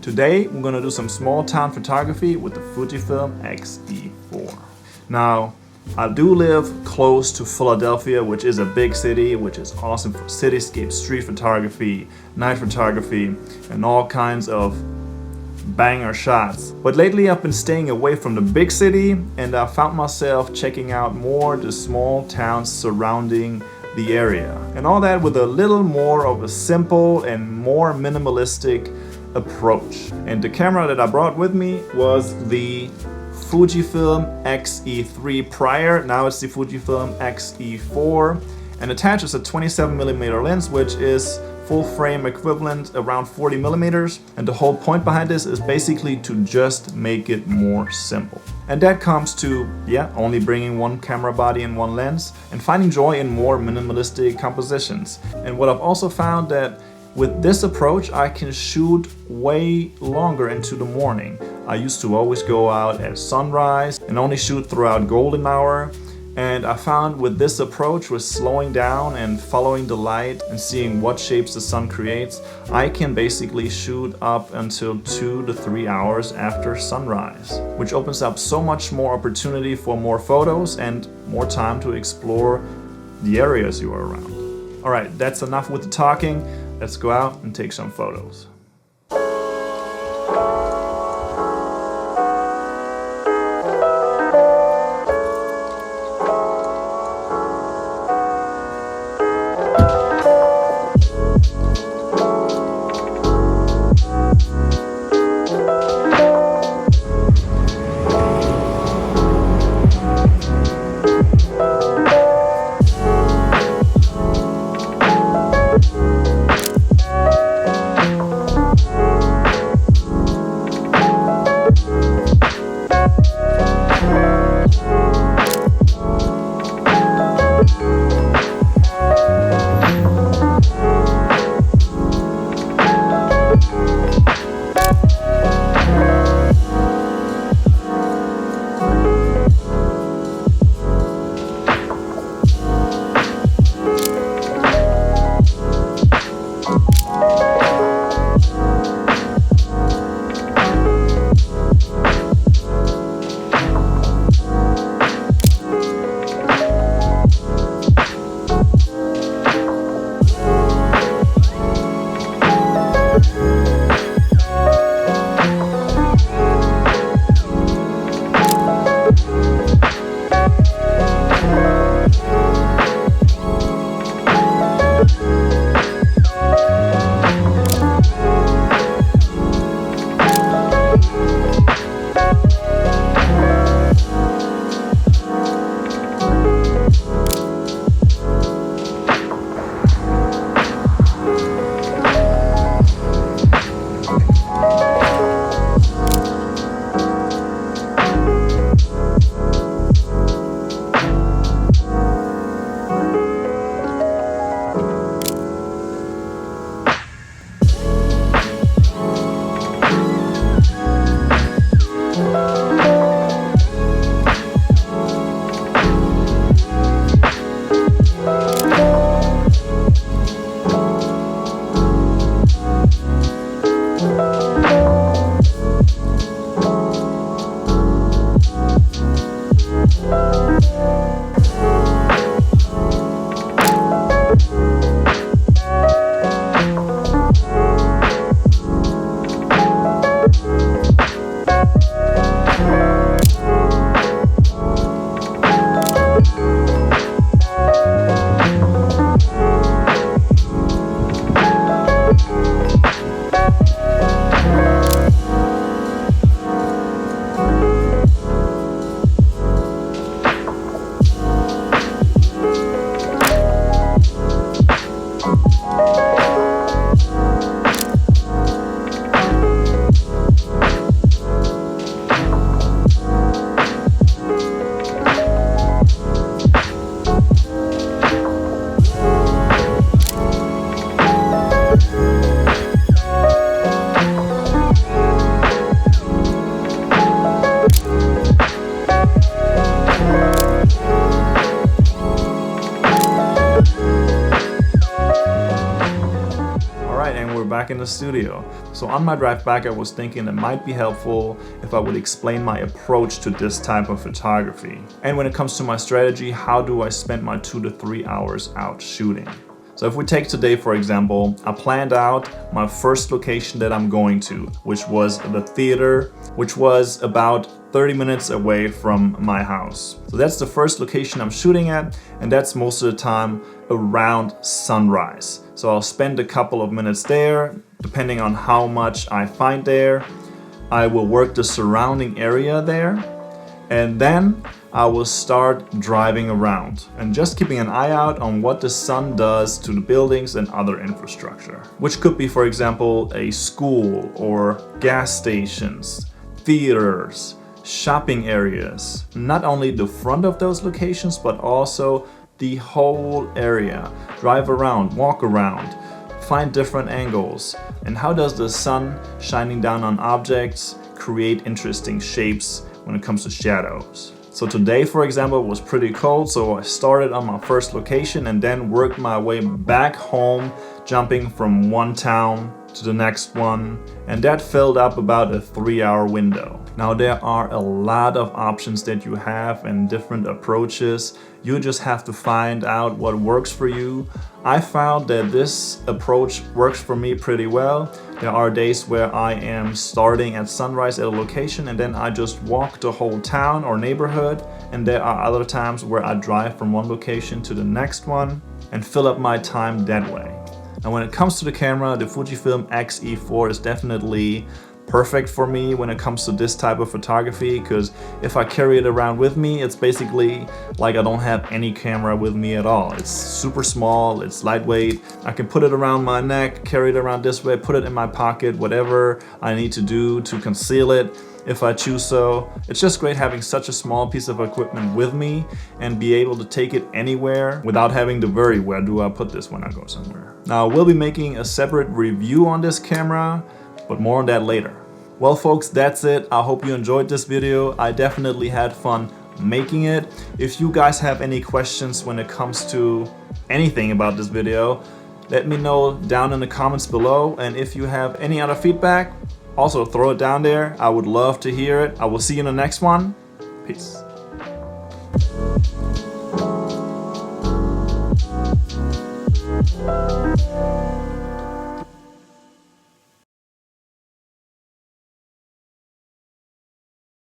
Today we're gonna do some small town photography with the Fujifilm X-E4. Now, I do live close to Philadelphia, which is a big city, which is awesome for cityscape, street photography, night photography, and all kinds of banger shots. But lately I've been staying away from the big city, and I found myself checking out more the small towns surrounding the area. And all that with a little more of a simple and more minimalistic approach. And the camera that I brought with me was the Fujifilm X-E3 prior. Now it's the Fujifilm X-E4, and attached is a 27mm lens, which is full frame equivalent around 40mm. And the whole point behind this is basically to just make it more simple. And that comes to, only bringing one camera body and one lens and finding joy in more minimalistic compositions. And what I've also found that with this approach, I can shoot way longer into the morning. I used to always go out at sunrise and only shoot throughout golden hour. And I found with this approach, with slowing down and following the light and seeing what shapes the sun creates, I can basically shoot up until 2 to 3 hours after sunrise, which opens up so much more opportunity for more photos and more time to explore the areas you are around. All right, that's enough with the talking. Let's go out and take some photos. back in the studio. So on my drive back, I was thinking it might be helpful if I would explain my approach to this type of photography. And when it comes to my strategy, how do I spend my 2 to 3 hours out shooting? So if we take today, for example, I planned out my first location that I'm going to, which was the theater, which was about 30 minutes away from my house. So that's the first location I'm shooting at, and that's most of the time around sunrise. So I'll spend a couple of minutes there, depending on how much I find there. I will work the surrounding area there, and then I will start driving around and just keeping an eye out on what the sun does to the buildings and other infrastructure, which could be, for example, a school or gas stations, theaters, shopping areas. Not only the front of those locations, but also the whole area. Drive around, walk around, find different angles. And how does the sun shining down on objects create interesting shapes when it comes to shadows? So today, for example, was pretty cold, so I started on my first location and then worked my way back home, jumping from one town to the next one, and that filled up about a 3-hour window. Now there are a lot of options that you have and different approaches. You just have to find out what works for you. I found that this approach works for me pretty well. There are days where I am starting at sunrise at a location and then I just walk the whole town or neighborhood, and there are other times where I drive from one location to the next one and fill up my time that way. And when it comes to the camera, the Fujifilm X-E4 is definitely perfect for me when it comes to this type of photography, because if I carry it around with me, it's basically like I don't have any camera with me at all. It's super small, it's lightweight. I can put it around my neck, carry it around this way, put it in my pocket, whatever I need to do to conceal it if I choose so. It's just great having such a small piece of equipment with me and be able to take it anywhere without having to worry, where do I put this when I go somewhere. Now, we'll be making a separate review on this camera, but more on that later. Well folks, that's it. I hope you enjoyed this video. I definitely had fun making it. If you guys have any questions when it comes to anything about this video, let me know down in the comments below. And if you have any other feedback, also throw it down there. I would love to hear it. I will see you in the next one. Peace.